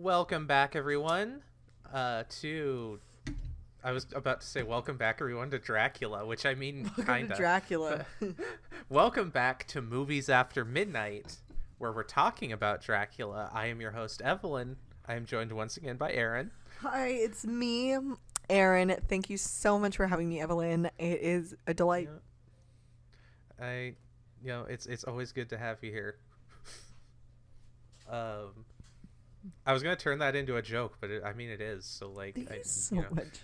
Welcome back, everyone, to... I was about to say welcome back, everyone, to Dracula, which I mean, Welcome to Dracula. Welcome back to Movies After Midnight, where we're talking about Dracula. I am your host, Evelyn. I am joined once again by Erynn. Hi, it's me, Erynn. Thank you so much for having me, Evelyn. It is a delight. It's always good to have you here. I was gonna turn that into a joke, but it is. So like, much.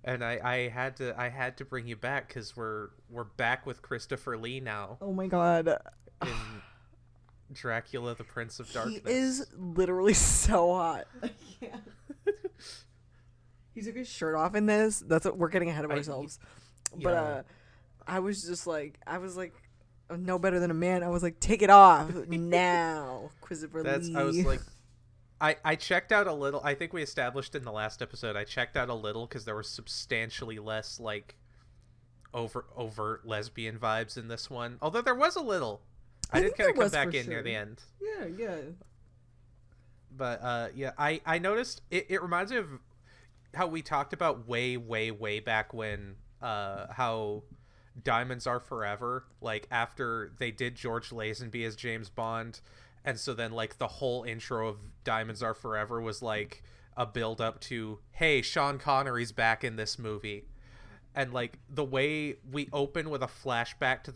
And I had to bring you back because we're back with Christopher Lee now. Oh my god. In Dracula, the Prince of Darkness. He is literally so hot. Yeah. He took his shirt off in this. That's what we're getting ahead of ourselves. But I was like, no better than a man. I was like, take it off now, Christopher Lee. I was like, I checked out a little. I think we established in the last episode, I checked out a little because there was substantially less like overt lesbian vibes in this one. Although there was a little. I did kind of come back in near the end. Yeah. But I noticed it reminds me of how we talked about way back when how Diamonds Are Forever, like after they did George Lazenby as James Bond, and so then like the whole intro of Diamonds Are Forever was like a build up to, hey, Sean Connery's back in this movie. And like the way we open with a flashback to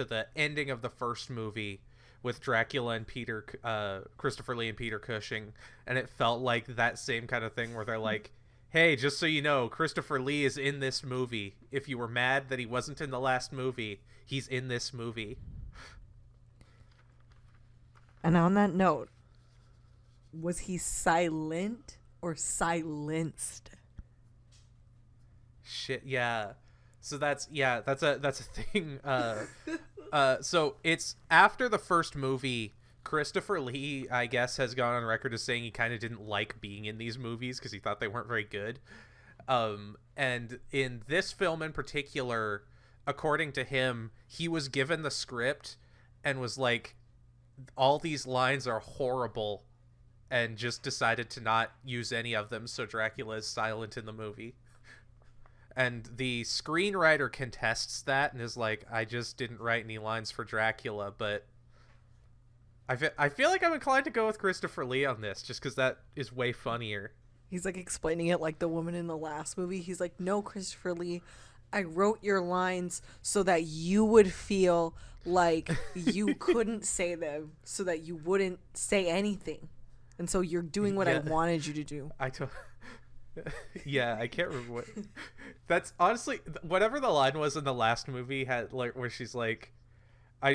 the ending of the first movie with Dracula and Christopher Lee and Peter Cushing, and it felt like that same kind of thing where they're like, hey, just so you know, Christopher Lee is in this movie. If you were mad that he wasn't in the last movie, he's in this movie. And on that note, was he silent or silenced? Shit, yeah. So that's a thing. So it's after the first movie. Christopher Lee, I guess, has gone on record as saying he kind of didn't like being in these movies because he thought they weren't very good. And in this film in particular, according to him, he was given the script and was like, all these lines are horrible, and just decided to not use any of them, so Dracula is silent in the movie. And the screenwriter contests that and is like, I just didn't write any lines for Dracula, but I feel like I'm inclined to go with Christopher Lee on this, just because that is way funnier. He's like explaining it like the woman in the last movie. He's like, no, Christopher Lee, I wrote your lines so that you would feel like you couldn't say them, so that you wouldn't say anything. And so you're doing what I wanted you to do. I can't remember what. That's honestly, whatever the line was in the last movie had like where she's like,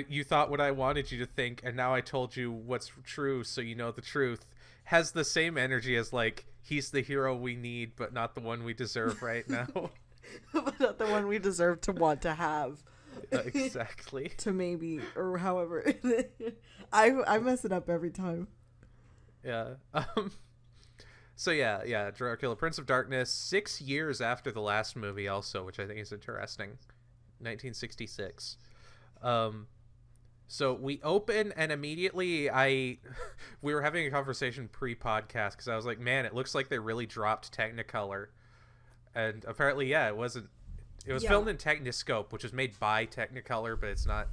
you thought what I wanted you to think, and now I told you what's true, so you know the truth, has the same energy as like, he's the hero we need, but not the one we deserve right now. But not the one we deserve to want to have. Exactly. To maybe, or however. I mess it up every time. Yeah. So yeah, Dracula, Prince of Darkness, 6 years after the last movie also, which I think is interesting. 1966. So we open and immediately we were having a conversation pre-podcast because I was like, man, it looks like they really dropped Technicolor. And apparently, it wasn't. It was filmed in Techniscope, which is made by Technicolor, but it's not.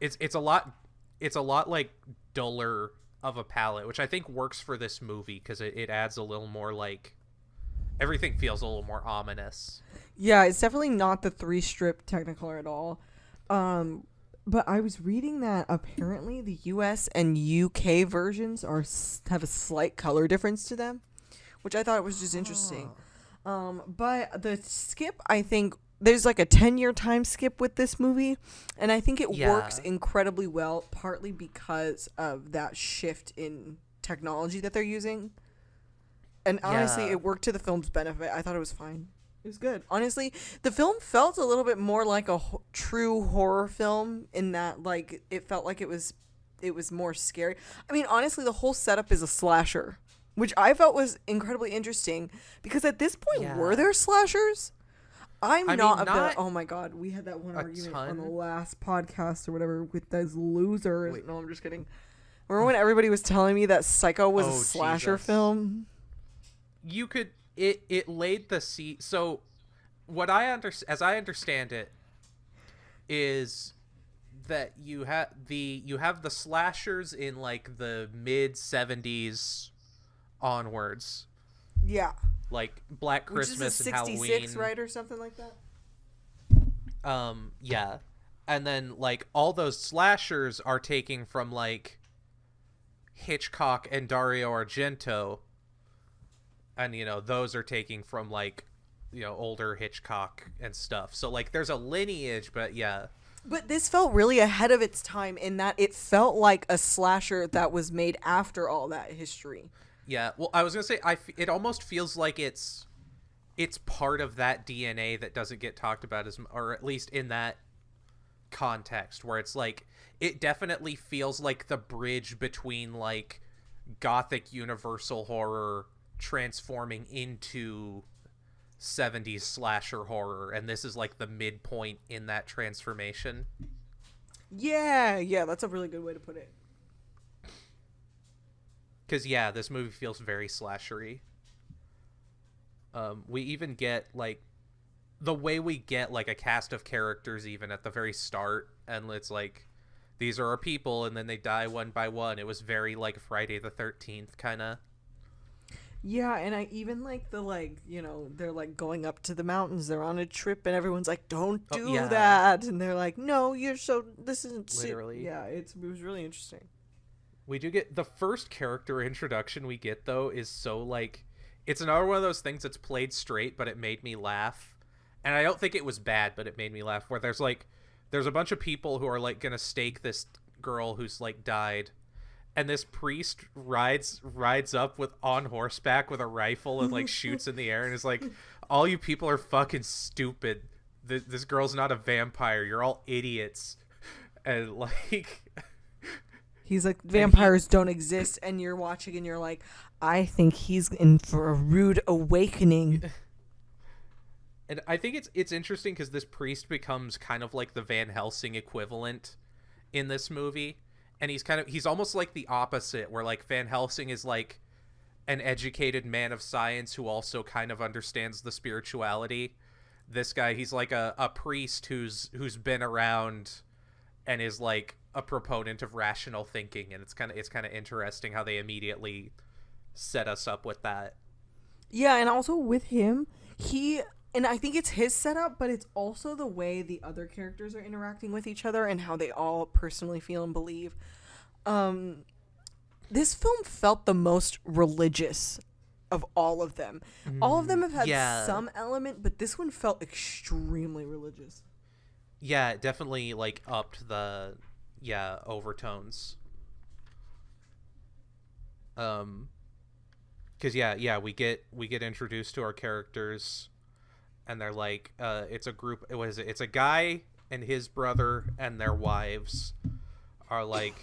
It's a lot like duller of a palette, which I think works for this movie because it adds a little more like, everything feels a little more ominous. Yeah, it's definitely not the 3-strip Technicolor at all. But I was reading that apparently the US and UK versions have a slight color difference to them, which I thought was just interesting. But the skip, I think there's like a 10-year time skip with this movie, and I think it works incredibly well, partly because of that shift in technology that they're using. And honestly, it worked to the film's benefit. I thought it was fine. It was good. Honestly, the film felt a little bit more like a true horror film in that, like, it felt like it was more scary. I mean, honestly, the whole setup is a slasher, which I felt was incredibly interesting because at this point, were there slashers? I mean, oh my god, we had that one argument on the last podcast or whatever with those losers. Wait, no, I'm just kidding. Remember when everybody was telling me that Psycho was a Oh, slasher Jesus. film? You could it laid the seed. So what as I understand it is that you have the slashers in like the mid 70s onwards, Yeah. like Black Which is a Christmas and 66, Halloween. right? Or something like that? Yeah. And then like all those slashers are taking from like Hitchcock and Dario Argento, and those are taking from like older Hitchcock and stuff. So like there's a lineage, but yeah. But this felt really ahead of its time in that it felt like a slasher that was made after all that history. Yeah, well, I was gonna say, it almost feels like it's part of that DNA that doesn't get talked about or at least in that context, where it's like it definitely feels like the bridge between like gothic universal horror transforming into 70s slasher horror, and this is like the midpoint in that transformation. Yeah, that's a really good way to put it. Because yeah, this movie feels very slashery. We even get like the way we get like a cast of characters even at the very start, and it's like these are our people, and then they die one by one. It was very like Friday the 13th kind of. Yeah, and I even like the they're like going up to the mountains, they're on a trip, and everyone's like, don't do that, and they're like, no, this isn't literally. Yeah, it was really interesting. We do get the first character introduction we get, though, is so like it's another one of those things that's played straight, but it made me laugh. And I don't think it was bad, but it made me laugh, where there's a bunch of people who are like gonna stake this girl who's like died, and this priest rides up on horseback with a rifle and like shoots in the air and is like, all you people are fucking stupid. This girl's not a vampire. You're all idiots. And like he's like, vampires don't exist, and you're watching and you're like, I think he's in for a rude awakening. And I think it's interesting because this priest becomes kind of like the Van Helsing equivalent in this movie. And he's almost like the opposite, where like Van Helsing is like an educated man of science who also kind of understands the spirituality. This guy, he's like a priest who's been around and is like a proponent of rational thinking. And it's kind of interesting how they immediately set us up with that. Yeah, and also with him, and I think it's his setup, but it's also the way the other characters are interacting with each other and how they all personally feel and believe. This film felt the most religious of all of them. All of them have had some element, but this one felt extremely religious. Yeah, it definitely like upped the overtones. Because we get introduced to our characters. And they're like, it's a group. It's a guy and his brother and their wives are like,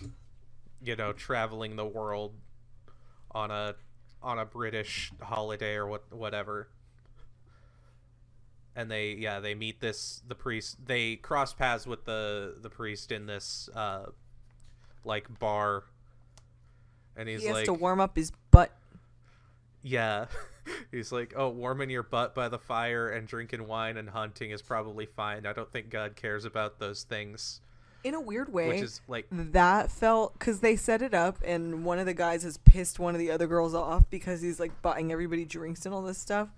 traveling the world on a British holiday or whatever. And they meet the priest. They cross paths with the priest in this like bar, and he has to warm up his butt. Yeah. He's like, oh, warming your butt by the fire and drinking wine and hunting is probably fine. I don't think God cares about those things. In a weird way, which is like that felt, because they set it up and one of the guys has pissed one of the other girls off because he's like buying everybody drinks and all this stuff.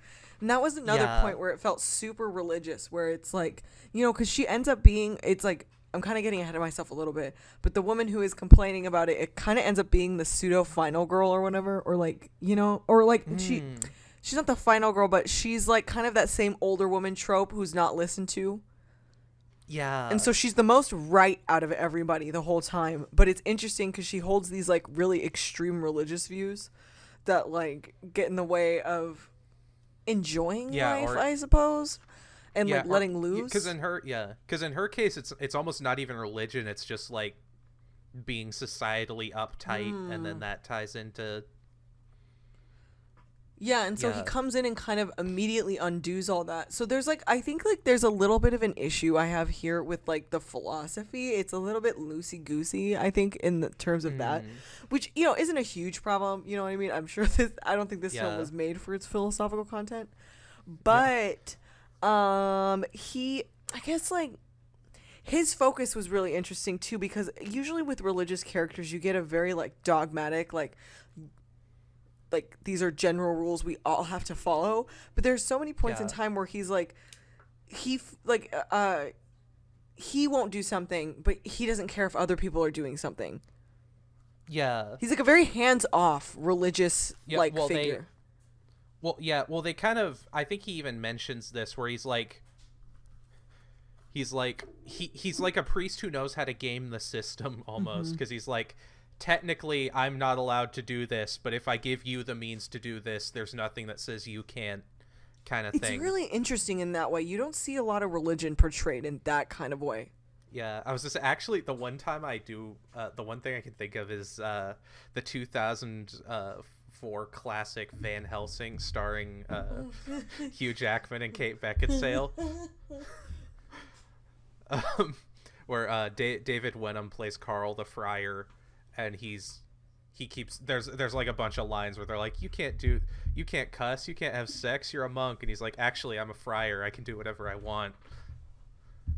And that was another point where it felt super religious, where it's like, because she ends up being, it's like, I'm kind of getting ahead of myself a little bit, but the woman who is complaining about it kind of ends up being the pseudo final girl or whatever, or like, or like she's not the final girl, but she's like kind of that same older woman trope who's not listened to. Yeah. And so she's the most right out of everybody the whole time. But it's interesting because she holds these like really extreme religious views that like get in the way of enjoying life, I suppose. And like letting loose. Because in her case, it's almost not even religion. It's just like being societally uptight, and then that ties into. Yeah, and so he Yeah. comes in and kind of immediately undoes all that. So there's like, I think like there's a little bit of an issue I have here with like the philosophy. It's a little bit loosey goosey, I think, in the terms of that, Mm, which isn't a huge problem. You know what I mean? I'm sure I don't think this film yeah. was made for its philosophical content, Yeah. but I guess like his focus was really interesting too, because usually with religious characters you get a very like dogmatic like these are general rules we all have to follow, but there's so many points in Yeah. time where he's like he won't do something, but he doesn't care if other people are doing something. Yeah. He's like a very hands-off religious Yeah. like Well, figure. they kind of, I think he even mentions this where he's like he's like a priest who knows how to game the system almost, because he's like, technically I'm not allowed to do this, but if I give you the means to do this, there's nothing that says you can't, kind of It's thing. really interesting in that way. You don't see a lot of religion portrayed in that kind of way. Yeah, I was just actually, the one time I do, the one thing I can think of is the 2004 classic Van Helsing starring Hugh Jackman and Kate Beckinsale, where David Wenham plays Carl the Friar, and he keeps, there's like a bunch of lines where they're like, you can't cuss, you can't have sex, you're a monk, and he's like, actually I'm a friar, I can do whatever I want.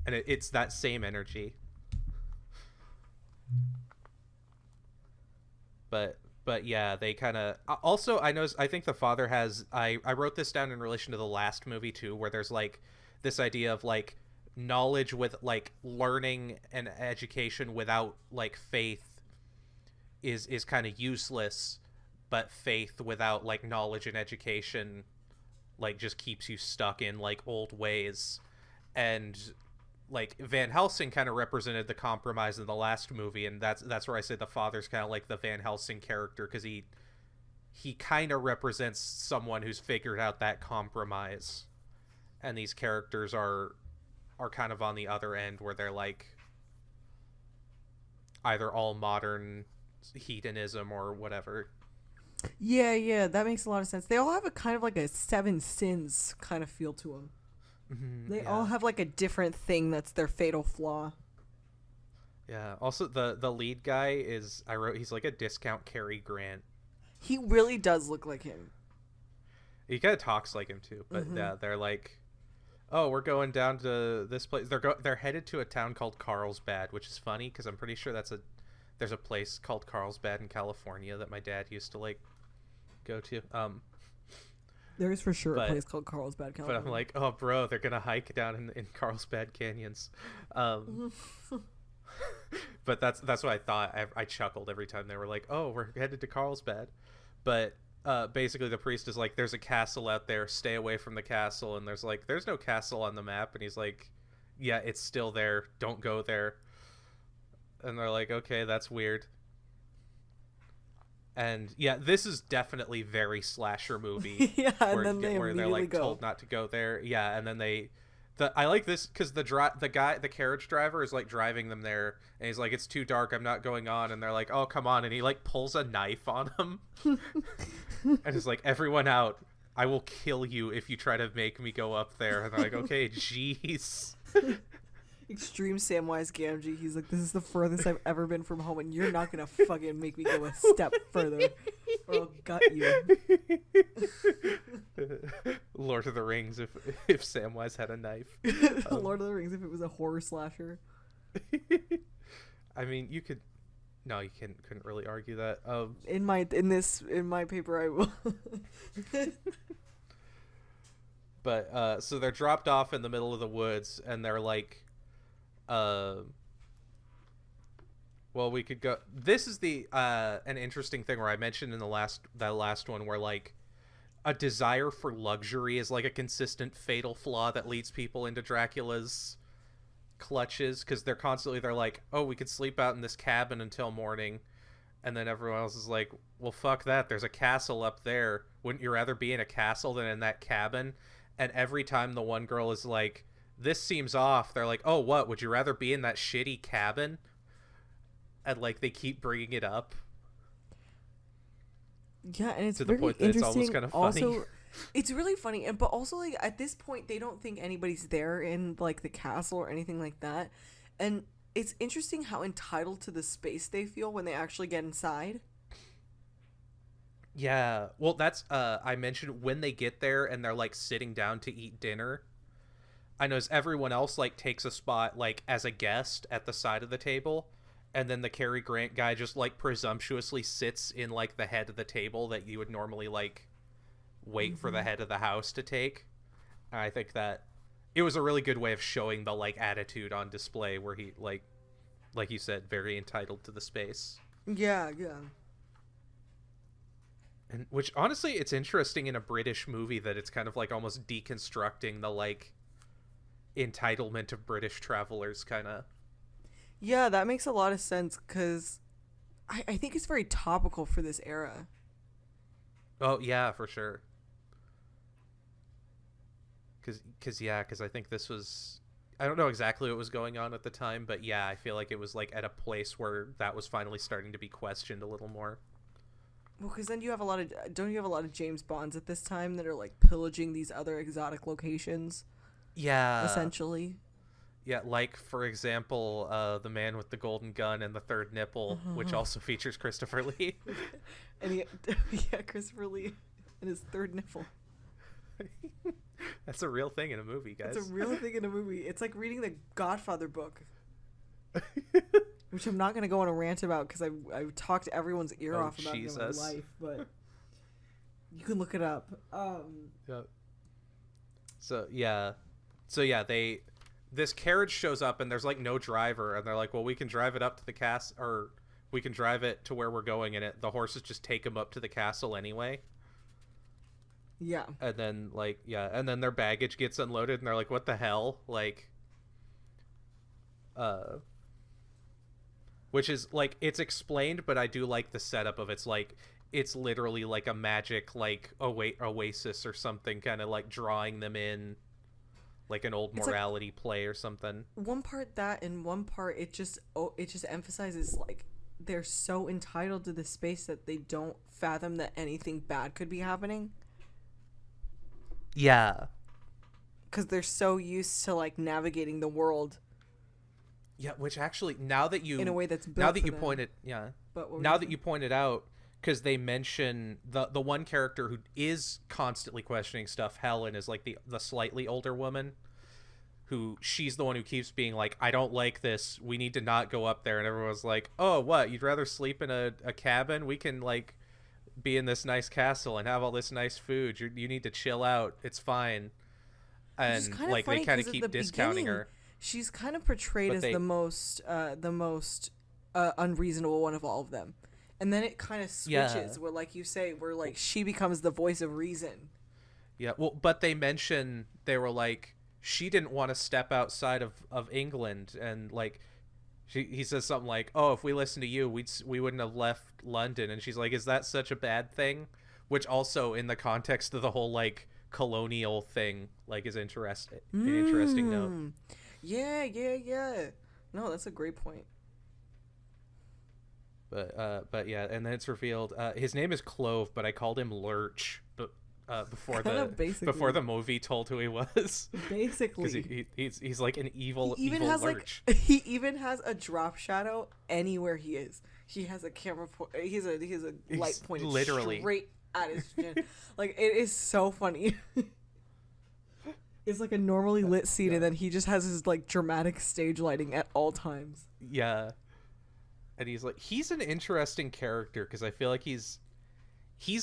And it's that same energy. But yeah, they kind of, also I think the father has, I wrote this down in relation to the last movie too, where there's like this idea of like knowledge with like learning and education without like faith is kind of useless, but faith without like knowledge and education like just keeps you stuck in like old ways. And like Van Helsing kind of represented the compromise in the last movie, and that's where I say the father's kind of like the Van Helsing character, because he kind of represents someone who's figured out that compromise, and these characters are kind of on the other end, where they're like either all modern hedonism or whatever. Yeah, that makes a lot of sense. They all have a kind of like a seven sins kind of feel to them. They all have like a different thing that's their fatal flaw. Yeah. Also, the lead guy is, he's like a discount Cary Grant. He really does look like him. He kind of talks like him too. But yeah, they're like, oh, we're going down to this place. They're headed to a town called Carlsbad, which is funny because I'm pretty sure there's a place called Carlsbad in California that my dad used to like go to. There is for sure a place called Carlsbad, California. But I'm like, oh, bro, they're gonna hike down in Carlsbad canyons. But that's what I thought. I chuckled every time they were like, oh, we're headed to Carlsbad. But basically the priest is like, there's a castle out there, stay away from the castle. And there's no castle on the map. And he's like, yeah, it's still there, don't go there. And they're like, okay, that's weird. And yeah, this is definitely very slasher movie. Yeah, where, and then where they're like go. told not to go there. Yeah, and then I like this because the carriage driver is like driving them there, and he's like, it's too dark, I'm not going on. And they're like, oh, come on. And he like pulls a knife on him and is like, everyone out, I will kill you if you try to make me go up there. And they're like, okay, jeez. Extreme Samwise Gamgee. He's like, this is the furthest I've ever been from home, and you're not gonna fucking make me go a step further, or I'll gut you. Lord of the Rings, if Samwise had a knife. Lord of the Rings, if it was a horror slasher. I mean, you could. No, you couldn't really argue that. In my paper, I will. But so they're dropped off in the middle of the woods, and they're like, well, we could go. This is the an interesting thing where I mentioned in that last one where like a desire for luxury is like a consistent fatal flaw that leads people into Dracula's clutches, because they're like, oh, we could sleep out in this cabin until morning, and then everyone else is like, well, fuck that, there's a castle up there, wouldn't you rather be in a castle than in that cabin? And every time the one girl is like, this seems off, they're like, oh, what, would you rather be in that shitty cabin? And like they keep bringing it up. Yeah, and it's to the very point that it's almost kind of funny. Also, it's really funny, and but also like at this point they don't think anybody's there in like the castle or anything like that, and it's interesting how entitled to the space they feel when they actually get inside. Yeah, well, that's I mentioned when they get there and they're like sitting down to eat dinner. I notice everyone else like takes a spot like as a guest at the side of the table, and then the Cary Grant guy just like presumptuously sits in like the head of the table that you would normally like wait for the head of the house to take. And I think that it was a really good way of showing the like attitude on display where he like you said, very entitled to the space. Yeah, yeah. And which honestly it's interesting in a British movie that it's kind of like almost deconstructing the like entitlement of British travelers kind of. Yeah, that makes a lot of sense because I think it's very topical for this era. Oh yeah, for sure. Because I think this was, I don't know exactly what was going on at the time, but yeah, I feel like it was like at a place where that was finally starting to be questioned a little more. Well, because then you have don't you have a lot of James Bonds at this time that are like pillaging these other exotic locations? Yeah. Essentially. Yeah, like for example, The Man with the Golden Gun and the Third Nipple, which also features Christopher Lee. And Christopher Lee and his third nipple. That's a real thing in a movie, guys. It's a real thing in a movie. It's like reading the Godfather book. Which I'm not going to go on a rant about because I've talked everyone's ear off about it in my life, but you can look it up. Yeah. So this carriage shows up and there's like no driver, and they're like, well, we can drive it up to the castle, or we can drive it to where we're going, and the horses just take them up to the castle anyway. Yeah. And then and then their baggage gets unloaded and they're like, what the hell? Like, which is like, it's explained, but I do like the setup of it's like, it's literally like a magic like oasis or something, kind of like drawing them in, like an old morality like, play or something. One part that, and one part it just emphasizes like they're so entitled to the space that they don't fathom that anything bad could be happening. Yeah, because they're so used to like navigating the world. Yeah, which actually, now that you in a way that's built now that you them. pointed, yeah, but now that you pointed out, because they mention the one character who is constantly questioning stuff, Helen, is like the slightly older woman, who she's the one who keeps being like, I don't like this, we need to not go up there, and everyone's like, oh, what, you'd rather sleep in a cabin? We can like be in this nice castle and have all this nice food. You need to chill out, it's fine. And like they kind of keep discounting her. She's kind of portrayed as the most unreasonable one of all of them. And then it kind of switches where, like you say, where like she becomes the voice of reason. Yeah, well, but they mention, they were like, she didn't want to step outside of England, and like he says something like, oh, if we listened to you, we wouldn't have left London. And she's like, is that such a bad thing? Which also, in the context of the whole like colonial thing, like is interesting. An interesting note. Yeah. No, that's a great point. But yeah, and then it's revealed his name is Clove, but I called him Lurch, but before the movie told who he was. Basically, because he's like an evil Lurch. Like, he even has a drop shadow anywhere he is. He has a camera he's a light pointed literally straight at his chin. Like, it is so funny. It's like a normally lit scene, and then he just has his like dramatic stage lighting at all times. Yeah. And he's an interesting character, because I feel like he's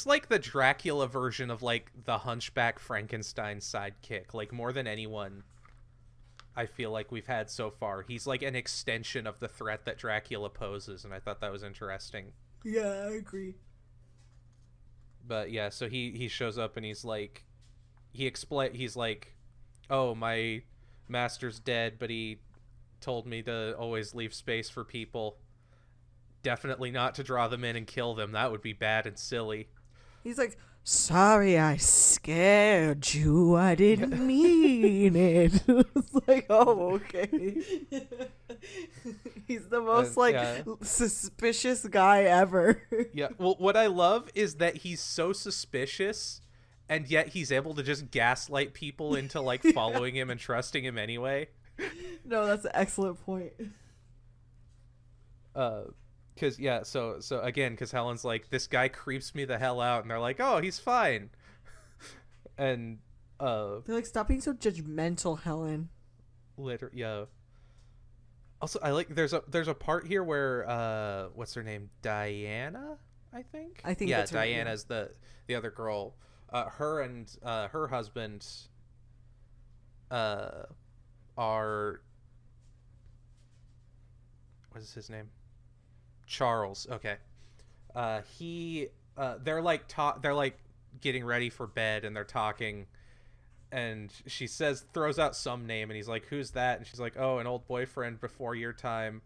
like the Dracula version of like the Hunchback Frankenstein sidekick, like more than anyone I feel like we've had so far. He's like an extension of the threat that Dracula poses, and I thought that was interesting. Yeah, I agree. But yeah, so he shows up and he's like, he's like, oh, my master's dead, but he told me to always leave space for people. Definitely not to draw them in and kill them. That would be bad and silly. He's like, sorry I scared you. I didn't mean it. It's like, oh, okay. He's the most like yeah. suspicious guy ever. Yeah. Well, what I love is that he's so suspicious, and yet he's able to just gaslight people into like following him and trusting him anyway. No, that's an excellent point. Cause yeah, so again, cause Helen's like, this guy creeps me the hell out, and they're like, oh, he's fine. And they're like, stop being so judgmental, Helen. Yeah. Also, I like there's a part here where what's her name, Diana, I think. Yeah, that's her name. Diana's the other girl. Her and her husband are, what is his name? Charles. Okay. They're like they're like getting ready for bed, and they're talking, and she throws out some name, and he's like, who's that? And she's like, oh, an old boyfriend before your time.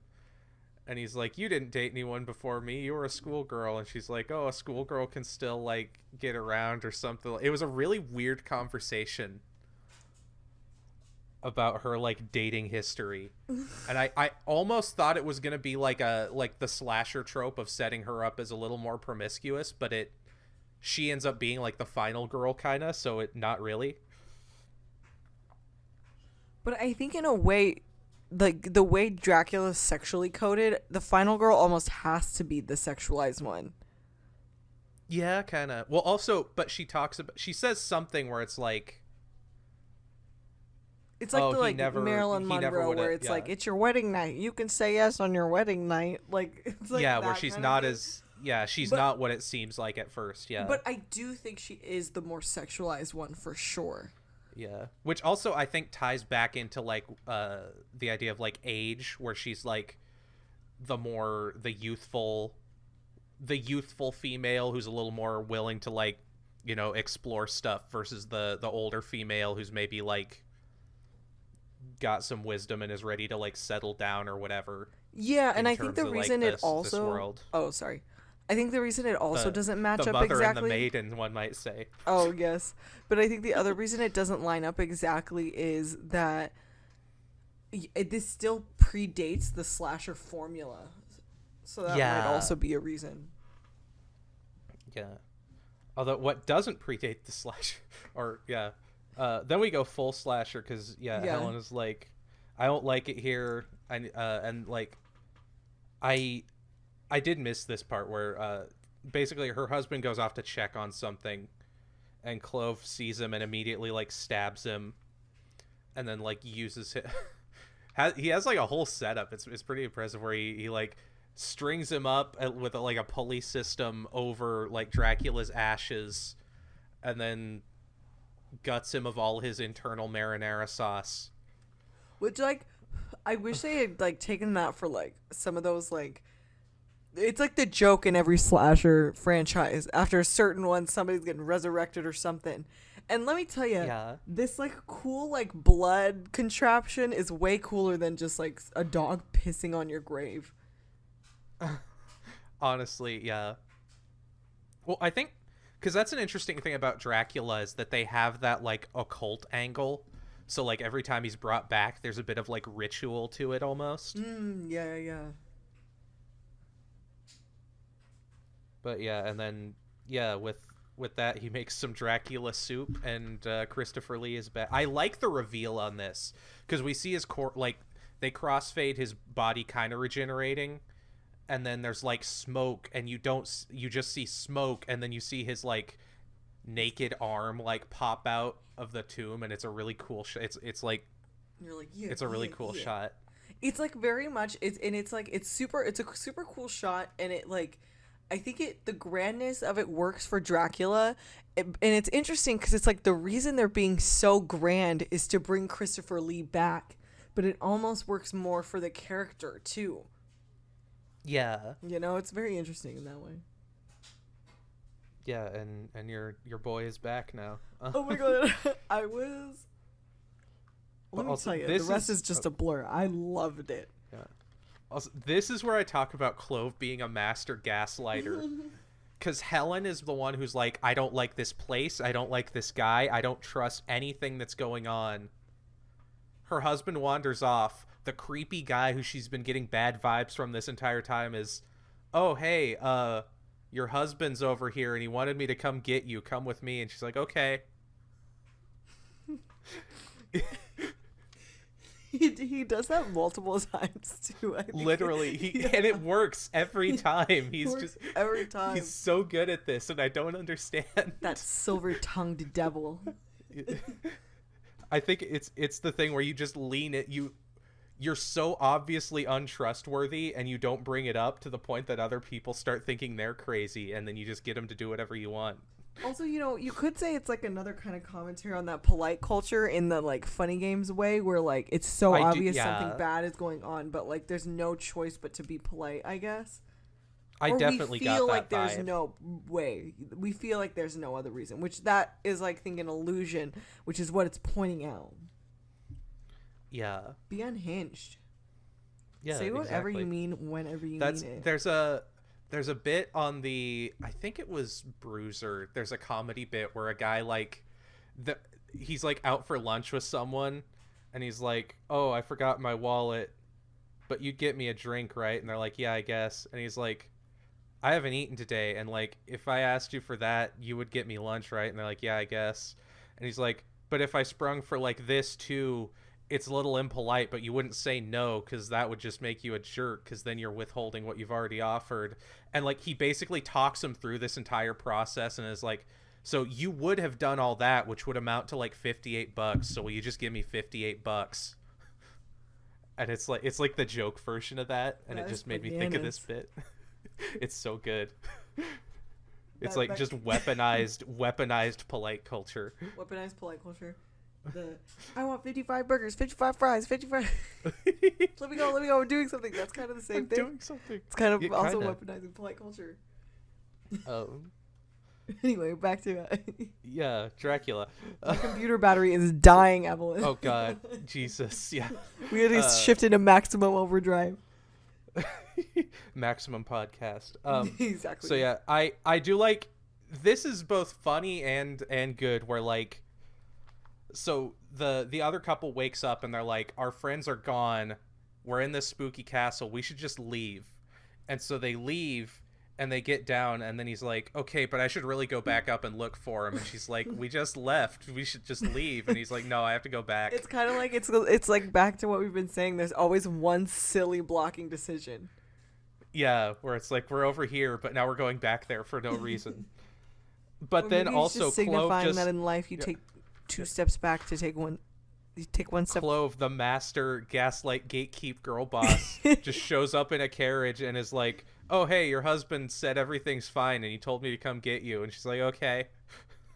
And he's like, you didn't date anyone before me, you were a schoolgirl. And she's like, oh, a schoolgirl can still like get around or something. It was a really weird conversation about her like dating history. And I almost thought it was gonna be like the slasher trope of setting her up as a little more promiscuous, but she ends up being like the final girl kinda, so not really. But I think in a way, like the way Dracula's sexually coded, the final girl almost has to be the sexualized one. Yeah, kinda. Well, also, but she says something where it's like, it's like Marilyn Monroe, where it's like, it's your wedding night. You can say yes on your wedding night. Like, it's like yeah, where she's not not what it seems like at first. Yeah, but I do think she is the more sexualized one for sure. Yeah, which also I think ties back into like the idea of like age, where she's like the youthful female who's a little more willing to like, you know, explore stuff versus the older female who's maybe like got some wisdom and is ready to like settle down or whatever. Yeah, and I think the reason it also I think the reason it also doesn't match up exactly. The mother and the maiden, one might say. Oh, yes. But I think the other reason it doesn't line up exactly is that this still predates the slasher formula. So that might also be a reason. Yeah. Although what doesn't predate the slasher, then we go full slasher because Helen is like, I don't like it here, and like, I did miss this part where basically her husband goes off to check on something, and Clove sees him and immediately like stabs him, and then like uses it. He has like a whole setup. It's pretty impressive where he like strings him up with like a pulley system over like Dracula's ashes, and then guts him of all his internal marinara sauce. Which, like, I wish they had like taken that for like some of those like, it's like the joke in every slasher franchise. After a certain one, somebody's getting resurrected or something. And let me tell you, this like cool like blood contraption is way cooler than just like a dog pissing on your grave. Honestly, yeah. Well, I think because that's an interesting thing about Dracula is that they have that like occult angle. So like every time he's brought back, there's a bit of like ritual to it almost. Yeah. But yeah, and then with that he makes some Dracula soup, and Christopher Lee is back. I like the reveal on this because we see his like they crossfade his body kind of regenerating, and then there's like smoke, and you just see smoke, and then you see his like naked arm like pop out of the tomb, and it's a really cool it's like you're like it's a really cool shot. It's like very much it's a super cool shot, and it like I think the grandness of it works for Dracula, and it's interesting because it's like the reason they're being so grand is to bring Christopher Lee back, but it almost works more for the character too. Yeah, you know, it's very interesting in that way. Yeah, and your boy is back now. Oh my god, I was. Let me tell you, the rest is just a blur. I loved it. Yeah. Also, this is where I talk about Clove being a master gaslighter. Because Helen is the one who's like, I don't like this place. I don't like this guy. I don't trust anything that's going on. Her husband wanders off. the creepy guy who she's been getting bad vibes from this entire time is, oh, hey, your husband's over here and he wanted me to come get you. Come with me. And she's like, okay. He does that multiple times too. I think. Literally, and it works every time. He's just every time. He's so good at this, and I don't understand that silver-tongued devil. I think it's the thing where you just lean it. You're so obviously untrustworthy, and you don't bring it up to the point that other people start thinking they're crazy, and then you just get them to do whatever you want. Also, you could say it's like another kind of commentary on that polite culture in the like funny games way where like it's so obvious something bad is going on, but like there's no choice but to be polite, I guess. I definitely got that vibe. We feel like there's no way. We feel like there's no other reason, which that is like I think an illusion, which is what it's pointing out. Yeah. Be unhinged. Yeah. Say whatever you mean whenever you mean it. There's a bit on the, I think it was Bruiser. There's a comedy bit where a guy he's like out for lunch with someone and he's like, oh, I forgot my wallet, but you'd get me a drink, right? And they're like, yeah, I guess. And he's like, I haven't eaten today. And like, if I asked you for that, you would get me lunch, right? And they're like, yeah, I guess. And he's like, but if I sprung for like this too, it's a little impolite, but you wouldn't say no because that would just make you a jerk because then you're withholding what you've already offered. And like he basically talks him through this entire process and is like, so you would have done all that, which would amount to like $58. So will you just give me $58? And it's like the joke version of that. And it just made me think of this bit. It's so good. It's like just weaponized polite culture. Weaponized polite culture. I want 55 burgers, 55 fries, 55. Let me go. We're doing something. That's kind of the same thing. Doing something. It's kind of also weaponizing polite culture. Anyway, back to yeah, Dracula. My computer battery is dying, Evelyn. Oh God, Jesus, yeah. We had to shift into maximum overdrive. Maximum podcast. Exactly. So yeah, I do like. This is both funny and good. Where like. So the other couple wakes up and they're like, our friends are gone. We're in this spooky castle. We should just leave. And so they leave and they get down and then he's like, okay, but I should really go back up and look for him. And she's like, we just left. We should just leave. And he's like, no, I have to go back. It's kind of like, it's like back to what we've been saying. There's always one silly blocking decision. Yeah, where it's like, we're over here, but now we're going back there for no reason. But then also just signifying that in life you take 2 steps back to take one. You take 1 step. Clove, the master gaslight gatekeep girl boss, just shows up in a carriage and is like, "Oh hey, your husband said everything's fine and he told me to come get you." And she's like, "Okay."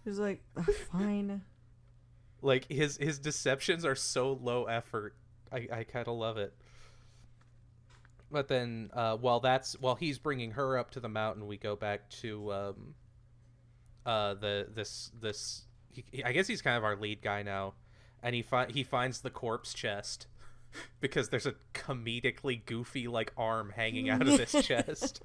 He's like, "Fine." Like his deceptions are so low effort. I kind of love it. But then while he's bringing her up to the mountain, we go back to this. I guess he's kind of our lead guy now, and he finds the corpse chest because there's a comedically goofy like arm hanging out of this chest.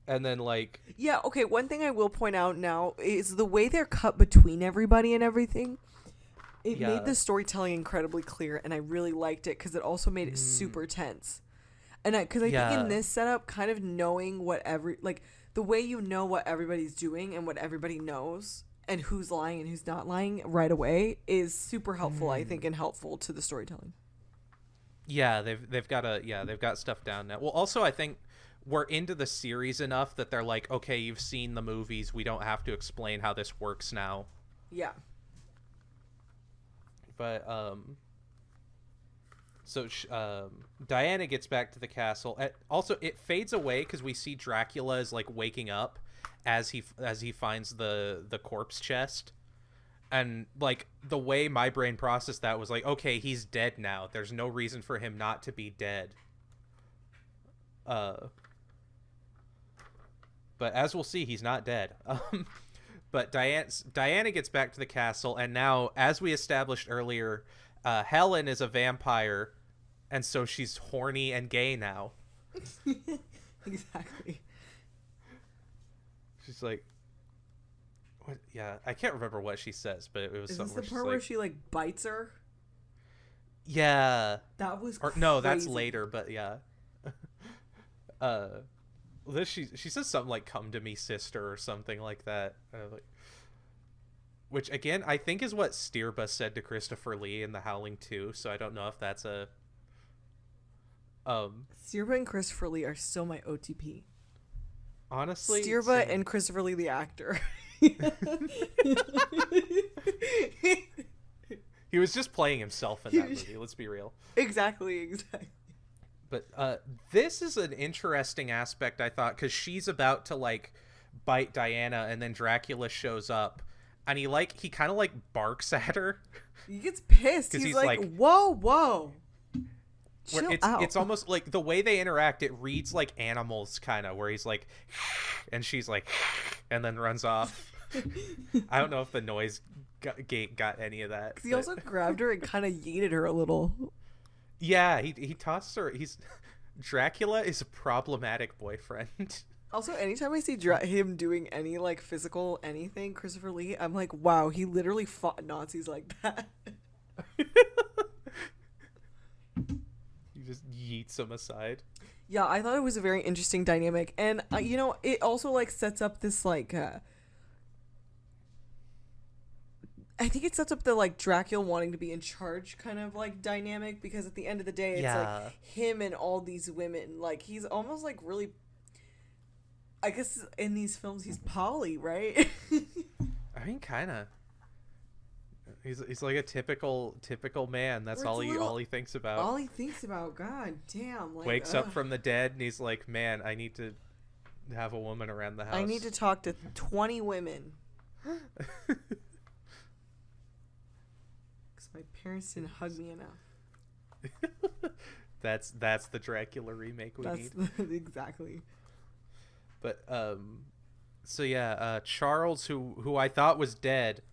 And then like okay, one thing I will point out now is the way they're cut between everybody and everything. It made the storytelling incredibly clear, and I really liked it because it also made it super tense. And because I think in this setup, kind of knowing the way you know what everybody's doing and what everybody knows and who's lying and who's not lying right away is super helpful, I think, and helpful to the storytelling. Yeah, they've got stuff down now. Well, also I think we're into the series enough that they're like, okay, you've seen the movies, we don't have to explain how this works now. Yeah. But so Diana gets back to the castle. Also, it fades away because we see Dracula is like waking up as he finds the corpse chest, and like the way my brain processed that was like, okay, he's dead now. There's no reason for him not to be dead. But as we'll see, he's not dead. But Diana gets back to the castle, and now, as we established earlier, Helen is a vampire, and so she's horny and gay now. Exactly. She's like, what? Yeah, I can't remember what she says, but it was Is something. this the part where she like bites her? Yeah. That was Or crazy. no, that's later, but yeah. uh this she says something like "come to me, sister" or something like that. Like, which again I think is what Stirba said to Christopher Lee in The Howling 2, so I don't know if that's a Stirba and Christopher Lee are still my OTP. honestly Stirba same. and Christopher Lee the actor. He was just playing himself in that movie, let's be real. Exactly. But this is an interesting aspect, I thought, because she's about to like bite Diana, and then Dracula shows up, and he kind of like barks at her. He gets pissed. He's like, whoa. Chill out. It's almost like the way they interact, it reads like animals, kind of, where he's like, and she's like, and then runs off. I don't know if the noise gate got any of that. He also grabbed her and kind of yeeted her a little. Yeah, he tossed her. Dracula is a problematic boyfriend. Also, anytime I see him doing any like physical anything, Christopher Lee, I'm like, wow, he literally fought Nazis like that. He just yeets them aside. Yeah, I thought it was a very interesting dynamic, and you know, it also like sets up this like. I think it sets up the like Dracula wanting to be in charge kind of like dynamic, because at the end of the day it's like him and all these women, like he's almost like really, I guess in these films he's poly, right? I mean, kind of. He's like a typical man. That's all he thinks about. All he thinks about. God damn. Like, wakes up from the dead and he's like, man, I need to have a woman around the house. I need to talk to 20 women. My parents didn't hug me enough. That's the Dracula remake we need. Exactly. But so yeah, Charles, who I thought was dead,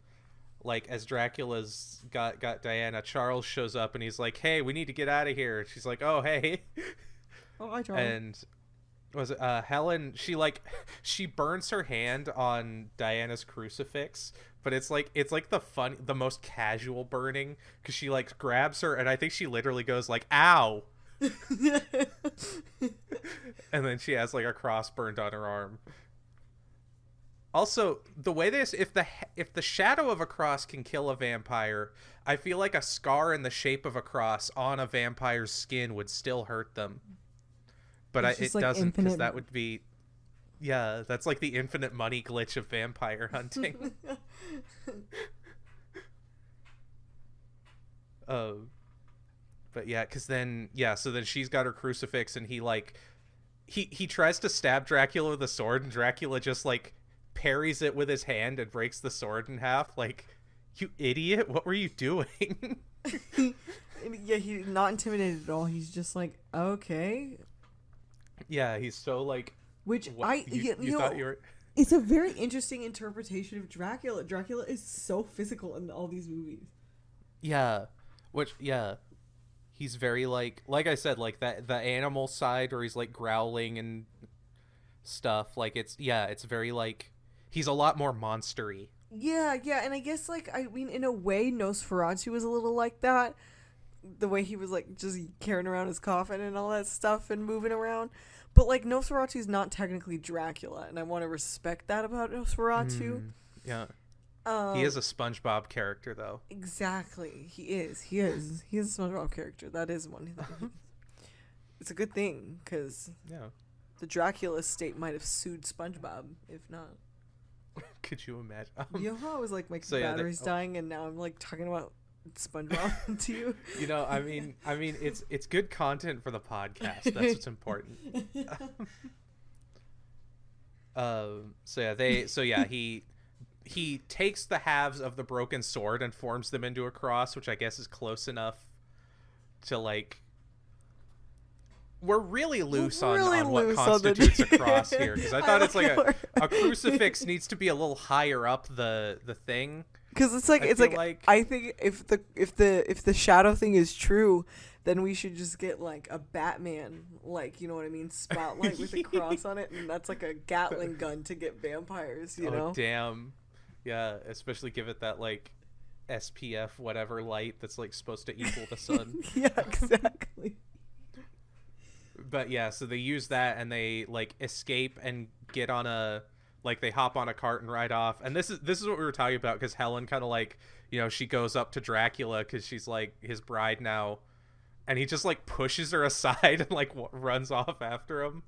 like as Dracula's got Diana, Charles shows up and he's like, hey, we need to get out of here. She's like, oh hey. Oh, hi Charles. And was it Helen? She burns her hand on Diana's crucifix, but it's like the most casual burning, because she like grabs her, and I think she literally goes like, ow. And then she has like a cross burned on her arm. Also, the way if the shadow of a cross can kill a vampire, I feel like a scar in the shape of a cross on a vampire's skin would still hurt them. But it like doesn't, because that would be, yeah, that's like the infinite money glitch of vampire hunting. But yeah, because then, so then she's got her crucifix, and he tries to stab Dracula with a sword, and Dracula just like parries it with his hand and breaks the sword in half. Like, you idiot, what were you doing? Yeah, he's not intimidated at all. He's just like, okay. Yeah, he's so like, which what, you thought you were. It's a very interesting interpretation of Dracula. Dracula is so physical in all these movies. Yeah, he's very like I said, like that the animal side where he's like growling and stuff. Like it's very like he's a lot more monstery. Yeah, and I guess like I mean in a way Nosferatu was a little like that. The way he was like just carrying around his coffin and all that stuff and moving around. But like Nosferatu's not technically Dracula, and I want to respect that about Nosferatu. Yeah. He is a SpongeBob character, though. Exactly. He is a SpongeBob character. That is one. It's a good thing, because the Dracula estate might have sued SpongeBob, if not. Could you imagine? You know how I was like, my battery's dying, and now I'm like talking about SpongeBob to you? You know, I mean, it's good content for the podcast. That's what's important. He takes the halves of the broken sword and forms them into a cross, which I guess is close enough to like. We're really loose on what constitutes a cross here, because I thought it's like a crucifix needs to be a little higher up the thing. Because it's like I think if the shadow thing is true, then we should just get like a Batman, like, you know what I mean, spotlight with a cross on it, and that's like a Gatling gun to get vampires, you know? Damn. Yeah, especially give it that like SPF whatever light that's like supposed to equal the sun. Yeah, exactly. But yeah, so they use that and they like escape and get on a like they hop on a cart and ride off. And this is what we were talking about, because Helen kind of like, you know, she goes up to Dracula because she's like his bride now, and he just like pushes her aside and like runs off after him.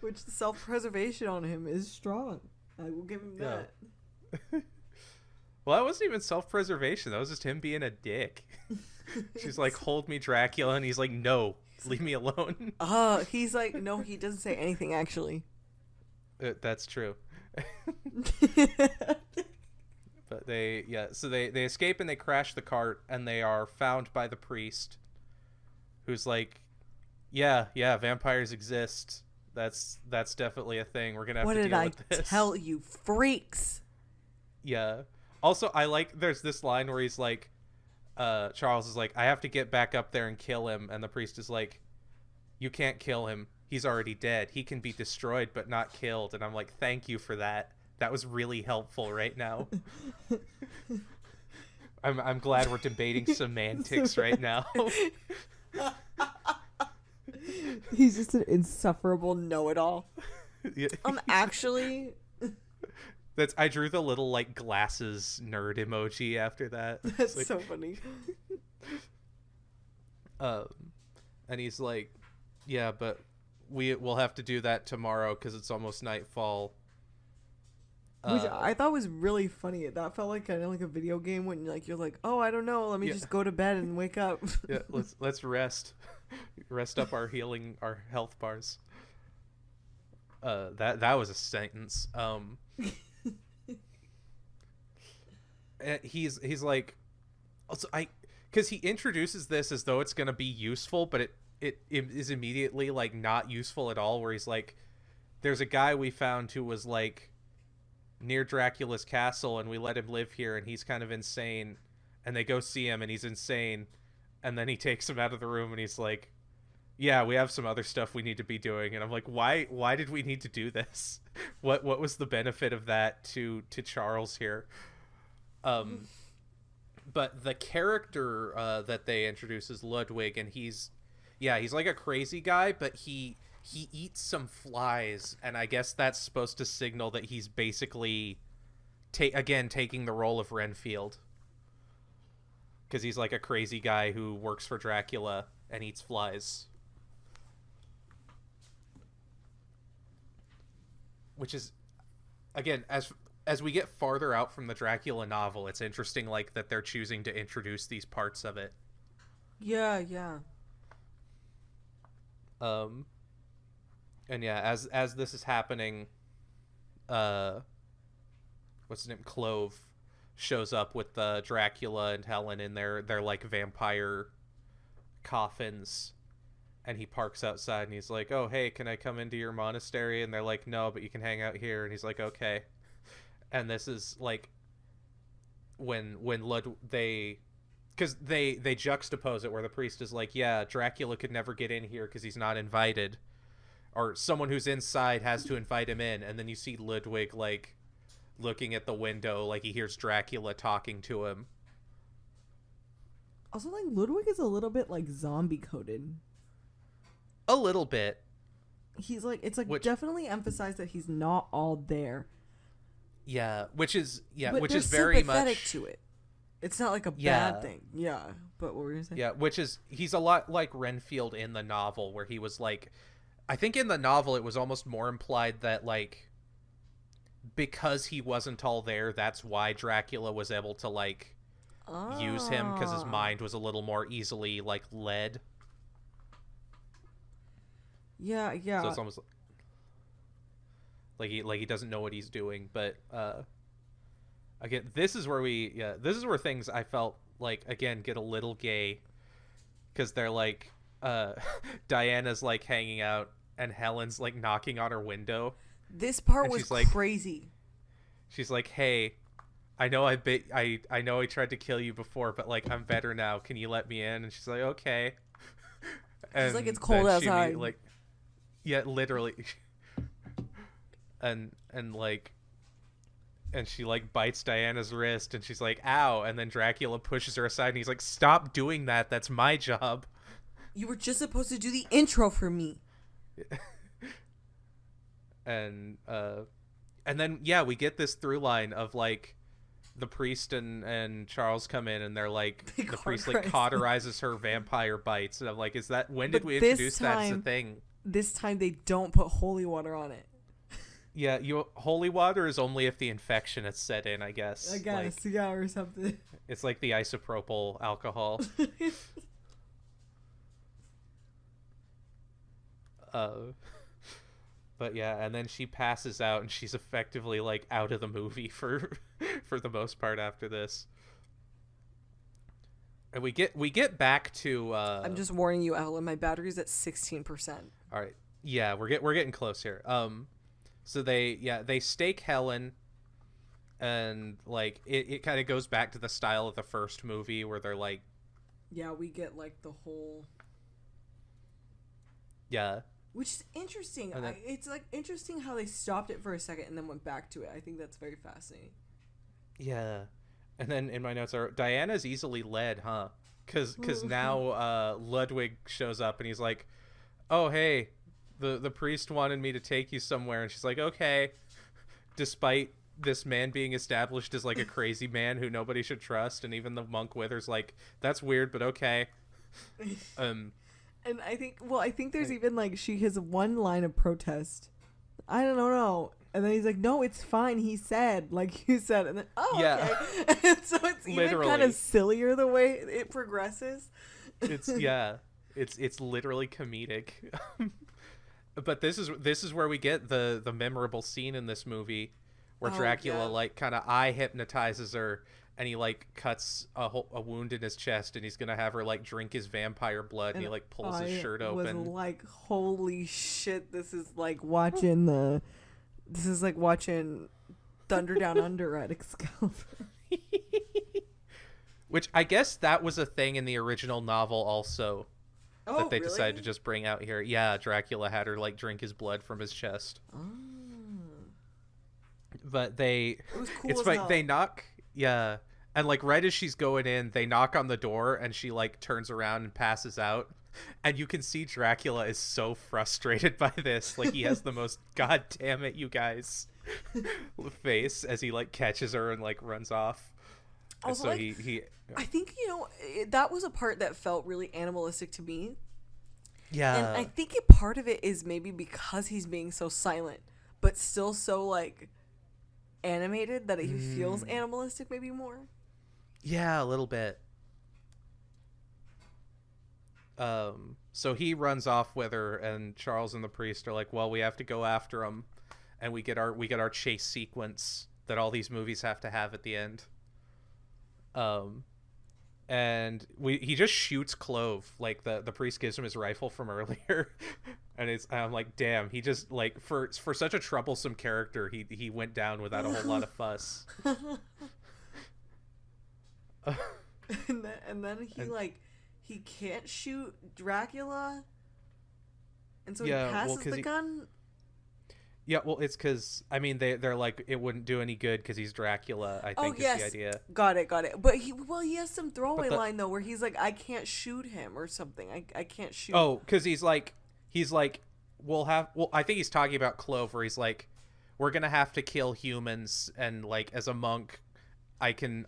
Which the self-preservation on him is strong. I will give him that. Well, that wasn't even self-preservation. That was just him being a dick. She's like, hold me, Dracula. And he's like, no, leave me alone. He's like, no, he doesn't say anything, actually. That's true. But so they escape and they crash the cart, and they are found by the priest, who's like, yeah, vampires exist. That's definitely a thing. We're gonna have to deal with this. What did I tell you, freaks? Yeah. Also, I like, there's this line where he's like, Charles is like, I have to get back up there and kill him, and the priest is like, you can't kill him. He's already dead. He can be destroyed but not killed. And I'm like, thank you for that. That was really helpful right now. I'm glad we're debating semantics right now. He's just an insufferable know-it-all. Yeah. Actually... I drew the little like glasses nerd emoji after that. That's like, so funny. And he's like, yeah, but we'll have to do that tomorrow because it's almost nightfall. Which I thought was really funny. That felt like kind of like a video game when you're like, oh, I don't know, let me just go to bed and wake up. Yeah, let's rest up our health bars. That was a sentence. He's like, also because he introduces this as though it's gonna be useful, but it is immediately like not useful at all. Where he's like, there's a guy we found who was like near Dracula's castle, and we let him live here, and he's kind of insane. And they go see him, and he's insane. And then he takes him out of the room, and he's like, yeah, we have some other stuff we need to be doing. And I'm like, why did we need to do this? What was the benefit of that to Charles here? But the character that they introduce is Ludwig, and he's like a crazy guy, but he eats some flies, and I guess that's supposed to signal that he's basically taking the role of Renfield, because he's like a crazy guy who works for Dracula and eats flies, which is, again, as we get farther out from the Dracula novel, it's interesting like that they're choosing to introduce these parts of it. Yeah. And yeah, as this is happening, what's his name? Clove shows up with Dracula and Helen in their like vampire coffins, and he parks outside, and he's like, oh, hey, can I come into your monastery? And they're like, no, but you can hang out here. And he's like, okay. And this is like when because they juxtapose it, where the priest is like, yeah, Dracula could never get in here because he's not invited, or someone who's inside has to invite him in. And then you see Ludwig like looking at the window, like he hears Dracula talking to him. Also, like, Ludwig is a little bit like zombie coded. A little bit. He's like, it's like definitely emphasized that he's not all there. Yeah, which is but very sympathetic much to it. It's not like a bad thing. Yeah, but what were you saying? Yeah, he's a lot like Renfield in the novel, where he was like, I think in the novel it was almost more implied that like because he wasn't all there, that's why Dracula was able to like use him, because his mind was a little more easily like led. Yeah. So it's almost like he doesn't know what he's doing. But again, this is where things I felt like again get a little gay, because they're like Diana's like hanging out and Helen's like knocking on her window. This part was crazy. She's like, hey, I know I know I tried to kill you before, but like I'm better now. Can you let me in? And she's like, okay. She's like, it's cold outside. Like, yeah, literally. And like, and she like bites Diana's wrist, and she's like, ow, and then Dracula pushes her aside, and he's like, stop doing that, that's my job. You were just supposed to do the intro for me. And then yeah, we get this through line of like the priest and Charles come in, and they're like, the priest like cauterizes her vampire bites, and I'm like, is that, when did we introduce that as a thing? This time they don't put holy water on it. Yeah, holy water is only if the infection is set in, I guess. Like, yeah, or something. It's like the isopropyl alcohol. But yeah, and then she passes out, and she's effectively like out of the movie for the most part after this. And we get back to I'm just warning you, Evelyn, my battery's at 16%. All right. Yeah, we're getting close here. So they stake Helen, and like it kind of goes back to the style of the first movie where they're like, yeah, we get like the whole, yeah, which is interesting. Then, it's like interesting how they stopped it for a second and then went back to it. I think that's very fascinating. Yeah. And then in my notes are, Diana's easily led, huh? Because now Ludwig shows up, and he's like, oh hey, the priest wanted me to take you somewhere, and she's like, okay, despite this man being established as like a crazy man who nobody should trust, and even the monk with her's like, that's weird, but okay. And I think there's even like, she has one line of protest, I don't know, and then he's like, no, it's fine, he said, like you said, and then yeah, okay. And so it's even literally kind of sillier the way it progresses. It's it's literally comedic. But this is where we get the memorable scene in this movie where Dracula like kind of eye hypnotizes her, and he like cuts a wound in his chest, and he's gonna have her like drink his vampire blood, and he like pulls his shirt open. Was like, holy shit, this is like watching Thunder Down Under at Excalibur. Which I guess that was a thing in the original novel also. That they really? decided to just bring out here. Yeah, Dracula had her like drink his blood from his chest. Oh. But it was cool. It's like they knock, yeah, and like right as she's going in, they knock on the door, and she like turns around and passes out, and you can see Dracula is so frustrated by this. Like, he has the most "God damn it, you guys" face as he like catches her and like runs off. Also, so like, he I think, that was a part that felt really animalistic to me. Yeah. And I think part of it is maybe because he's being so silent, but still so, like, animated that he feels animalistic maybe more. Yeah, a little bit. So he runs off with her, and Charles and the priest are like, well, we have to go after him. And we get our chase sequence that all these movies have to have at the end. And he just shoots Clove. Like, the priest gives him his rifle from earlier, and I'm like, damn, he just, like, for such a troublesome character, he went down without a whole lot of fuss. and then he can't shoot Dracula, and so he passes the gun. Yeah, well, it's because, I mean, they're like, it wouldn't do any good because he's Dracula, I think, is the idea. Got it. But he has some throwaway line, though, where he's like, I can't shoot him or something. I can't shoot. Oh, because he's like, I think he's talking about Clove, where he's like, we're going to have to kill humans, and, like, as a monk, I can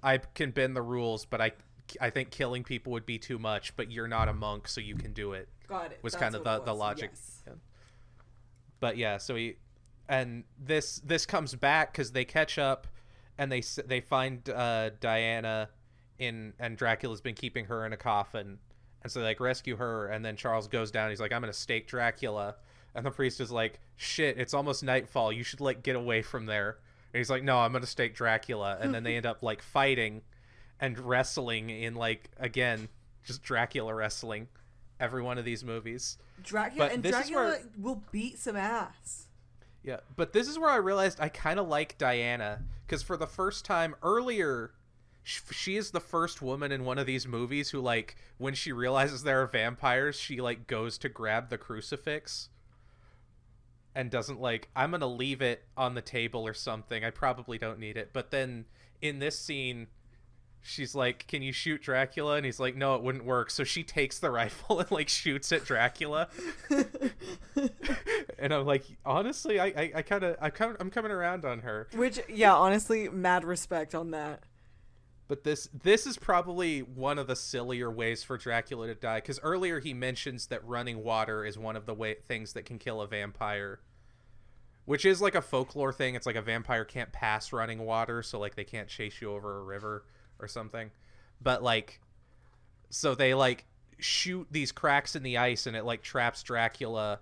bend the rules, but I think killing people would be too much, but you're not a monk, so you can do it. Got it. Was kind of the logic. Yes. Yeah. But yeah, so and this comes back because they catch up, and they find Diana and Dracula's been keeping her in a coffin, and so they like rescue her, and then Charles goes down. He's like, I'm gonna stake Dracula, and the priest is like, shit, it's almost nightfall. You should like get away from there. And he's like, no, I'm gonna stake Dracula, and then they end up like fighting and wrestling in, like, again, just Dracula wrestling. Every one of these movies. Dracula will beat some ass. Yeah, but this is where I realized I kind of like Diana, because for the first time earlier, she is the first woman in one of these movies who, like, when she realizes there are vampires, she, like, goes to grab the crucifix. and doesn't like, I'm gonna leave it on the table or something. I probably don't need it. But then in this scene, she's like, can you shoot Dracula? And he's like, no, it wouldn't work. So she takes the rifle and like shoots at Dracula. And I'm like, honestly, I'm coming around on her. Which, yeah, honestly, mad respect on that. But this is probably one of the sillier ways for Dracula to die, because earlier he mentions that running water is one of the things that can kill a vampire, which is like a folklore thing. It's like a vampire can't pass running water, so like they can't chase you over a river or something. But like, so they like shoot these cracks in the ice and it like traps Dracula,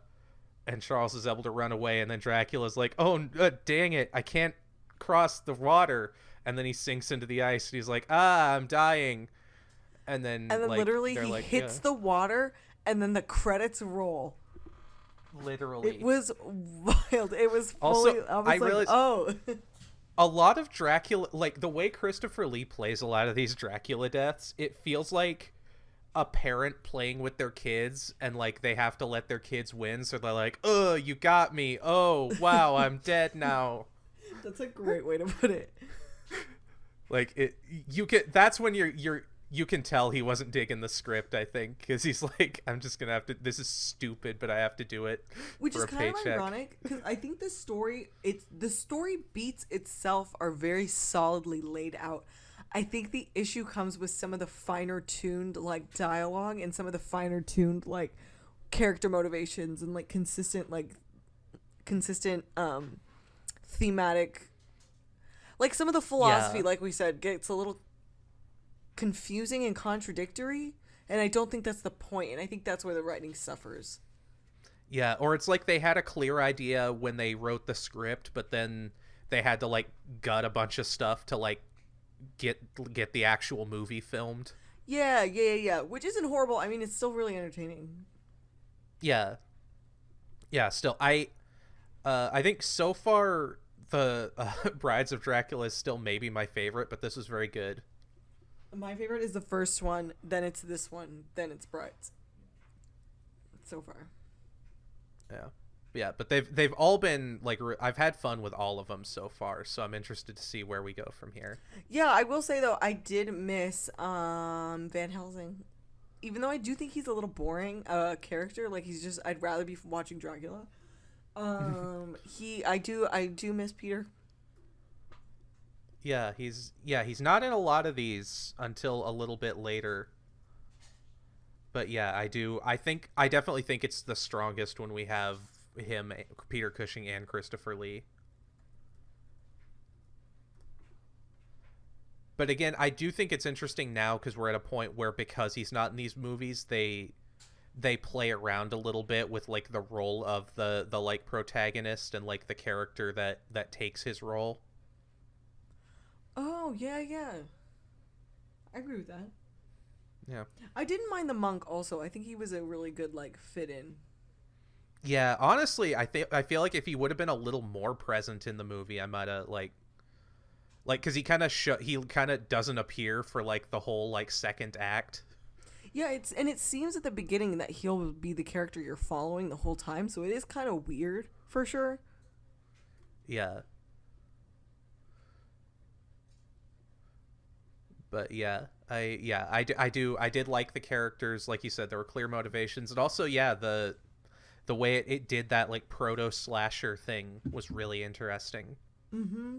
and Charles is able to run away, and then Dracula's like, oh dang it, I can't cross the water. And then he sinks into the ice, and he's like, I'm dying. And then like, literally he like, hits the water, and then the credits roll. Literally. It was wild. It was Also, fully, I realized, like, oh. A lot of Dracula, like the way Christopher Lee plays a lot of these Dracula deaths, it feels like a parent playing with their kids, and like they have to let their kids win. So they're like, oh, you got me. Oh, wow, I'm dead now. That's a great way to put it. Like that's when you can tell he wasn't digging the script, I think, because he's like, I'm just gonna have to, this is stupid, but I have to do it. Which for is a kind paycheck. of ironic, because I think the story beats itself are very solidly laid out. I think the issue comes with some of the finer tuned like dialogue and some of the finer tuned like character motivations and like consistent thematic. Like, some of the philosophy, like we said, gets a little confusing and contradictory, and I don't think that's the point, and I think that's where the writing suffers. Yeah, or it's like they had a clear idea when they wrote the script, but then they had to, like, gut a bunch of stuff to, like, get the actual movie filmed. Yeah, which isn't horrible. I mean, it's still really entertaining. Yeah. Yeah, still, I think so far the Brides of Dracula is still maybe my favorite, but this was very good. My favorite is the first one, then it's this one, then it's Brides. So far. Yeah, but they've all been like, I've had fun with all of them so far, so I'm interested to see where we go from here. Yeah, I will say though, I did miss Van Helsing. Even though I do think he's a little boring character, like he's just, I'd rather be watching Dracula. I do miss Peter. Yeah, he's not in a lot of these until a little bit later. But yeah, I definitely think it's the strongest when we have him, Peter Cushing, and Christopher Lee. But again, I do think it's interesting now because we're at a point where, because he's not in these movies, they play around a little bit with like the role of the like protagonist and like the character that takes his role. Oh, yeah. I agree with that. Yeah. I didn't mind the monk also. I think he was a really good like fit in. Yeah, honestly, I feel like if he would have been a little more present in the movie, I might have like cuz he kind of doesn't appear for like the whole like second act. Yeah, it seems at the beginning that he'll be the character you're following the whole time, so it is kind of weird for sure. Yeah. But yeah, I did like the characters. Like you said, there were clear motivations, and also the way it did that like proto slasher thing was really interesting. Mm-hmm.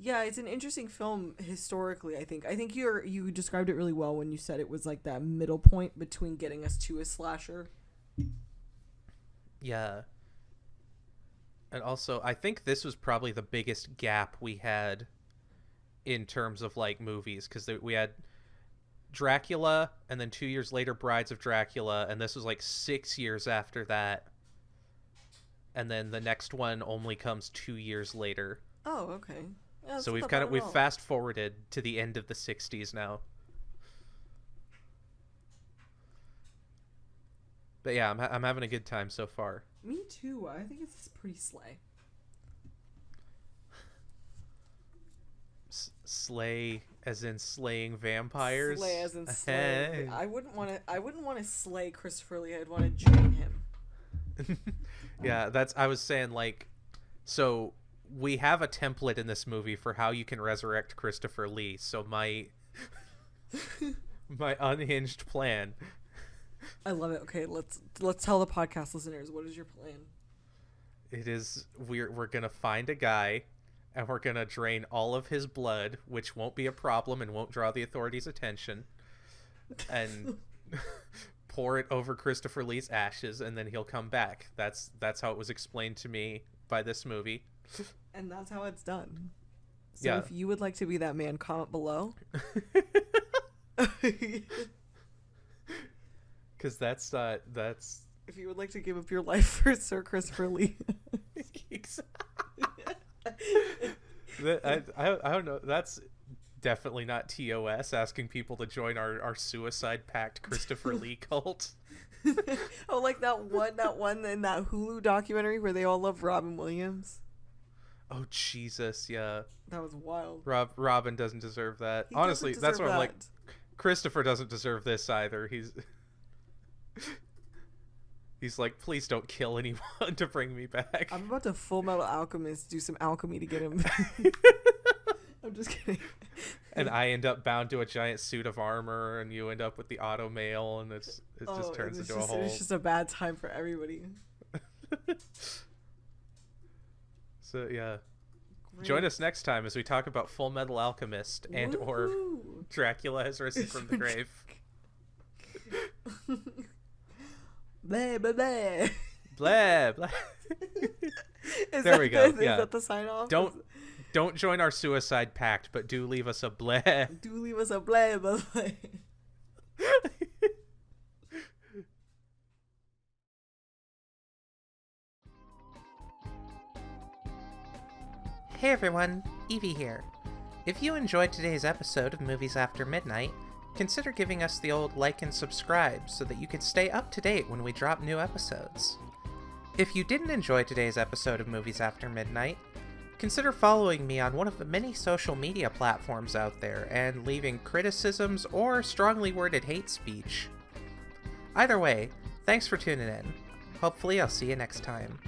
Yeah, it's an interesting film historically, I think. I think you described it really well when you said it was like that middle point between getting us to a slasher. Yeah. And also, I think this was probably the biggest gap we had in terms of like movies, because we had Dracula, and then 2 years later Brides of Dracula, and this was like 6 years after that. And then the next one only comes 2 years later. Oh, okay. Yeah, so we've fast forwarded to the end of the 60s now. But yeah, I'm having a good time so far. Me too. I think it's pretty slay. Slay as in slaying vampires. Slay as in slay. I wouldn't want to slay Christopher Lee. I'd want to join him. Yeah, I was saying, like, so we have a template in this movie for how you can resurrect Christopher Lee. So my unhinged plan. I love it. Okay, let's tell the podcast listeners, what is your plan? It is we're gonna find a guy, and we're gonna drain all of his blood, which won't be a problem and won't draw the authorities' attention, and pour it over Christopher Lee's ashes, and then he'll come back. That's how it was explained to me by this movie. And that's how it's done. So Yeah. if you would like to be that man, comment below. Because that's If you would like to give up your life for Sir Christopher Lee. I don't know. That's definitely not TOS asking people to join our suicide pact Christopher Lee cult. Oh, like that one in that Hulu documentary where they all love Robin Williams. Oh Jesus, yeah. That was wild. Robin doesn't deserve that. He Honestly, doesn't that's deserve what I'm that. like. Christopher doesn't deserve this either. He's like, please don't kill anyone to bring me back. I'm about to Full Metal Alchemist do some alchemy to get him. I'm just kidding. And I end up bound to a giant suit of armor, and you end up with the auto mail, and it just turns into a whole. It's just a bad time for everybody. So yeah, Great. join us next time as we talk about Full Metal Alchemist and or Woohoo. Dracula has risen from the grave. Blah, blah, blah. Blah blah. There we go. Is Yeah. that the sign off? Don't join our suicide pact, but do leave us a blah. Do leave us a blah, blah, blah. Hey everyone, Evie here. If you enjoyed today's episode of Movies After Midnight, consider giving us the old like and subscribe so that you can stay up to date when we drop new episodes. If you didn't enjoy today's episode of Movies After Midnight, consider following me on one of the many social media platforms out there and leaving criticisms or strongly worded hate speech. Either way, thanks for tuning in. Hopefully I'll see you next time.